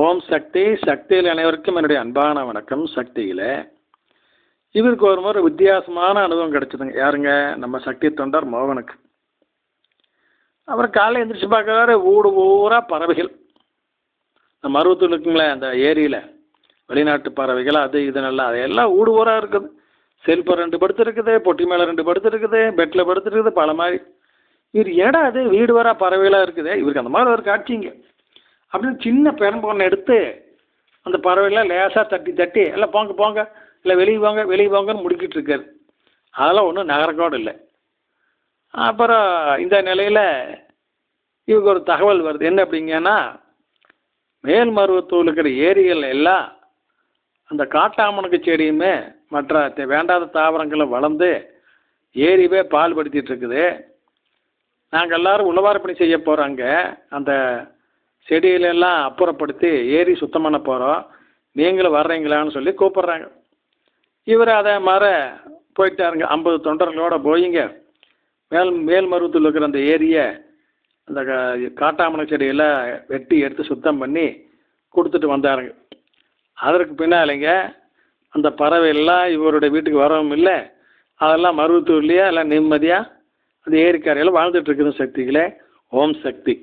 ஓம் சக்தி. சக்தியில் அனைவருக்கும் என்னுடைய அன்பான வணக்கம். சக்தியில் இவருக்கு ஒரு முறை வித்தியாசமான அனுபவம் கிடைச்சதுங்க. யாருங்க? நம்ம சக்தி தொண்டர் மோகனுக்கு. அவர் காலையில் எழுந்திரிச்சு பார்க்குறாரு, ஊடு ஊரா பறவைகள். இந்த மருவத்தூர் இருக்குங்களே அந்த ஏரியில் வெளிநாட்டு பறவைகள் அது இது நல்லா அதையெல்லாம் ஊடு ஊராக இருக்குது. செல்ஃபை 2 படுத்து இருக்குது, பொட்டி மேலே 2 படுத்து இருக்குது, பெட்டில் படுத்துருக்குது, பல மாதிரி. இவர் ஏடா அது வீடு வரா பறவைகளாக இருக்குது, இவருக்கு அந்த மாதிரி ஒரு காட்சிங்க. அப்படின்னு சின்ன பெரம்பொண்ணை எடுத்து அந்த பறவைலாம் லேசாக தட்டி தட்டி எல்லாம் போங்க போங்க, இல்லை வெளியே போங்கன்னு முடிக்கிட்டு இருக்காரு. அதெல்லாம் ஒன்றும் நகரக்கோடு இல்லை. அப்புறம் இந்த நிலையில் இவருக்கு ஒரு தகவல் வருது. என்ன அப்படிங்கன்னா, மேல்மருவத்தூர் இருக்கிற ஏரிகள் எல்லாம் அந்த காட்டாமணக்கு செடியுமே மற்ற வேண்டாத தாவரங்களும் வளர்ந்து ஏரிவே பால் படுத்திட்டு இருக்குது. நாங்கள் எல்லோரும் உழவாரப்பணி செய்ய போகிறோங்க. அந்த செடியிலெல்லாம் அப்புறப்படுத்தி ஏரி சுத்தம் பண்ண போகிறோம், நீங்களும் வர்றீங்களான்னு சொல்லி கூப்பிட்றாங்க. இவர் அதை மாதிரி போயிட்டாருங்க. 50 தொண்டர்களோடு போயிங்க மேல்மருவத்தூர் இருக்கிற அந்த ஏரியை அந்த காட்டாமணை செடியெல்லாம் வெட்டி எடுத்து சுத்தம் பண்ணி கொடுத்துட்டு வந்தாருங்க. அதற்கு பின்னாலேங்க அந்த பறவையெல்லாம் இவருடைய வீட்டுக்கு வரவும் இல்லை. அதெல்லாம் மருவத்தூர்லேயே எல்லாம் நிம்மதியாக அந்த ஏரிக்கரையில் வாழ்ந்துட்டு இருக்குது. சக்திகளே, ஓம் சக்தி.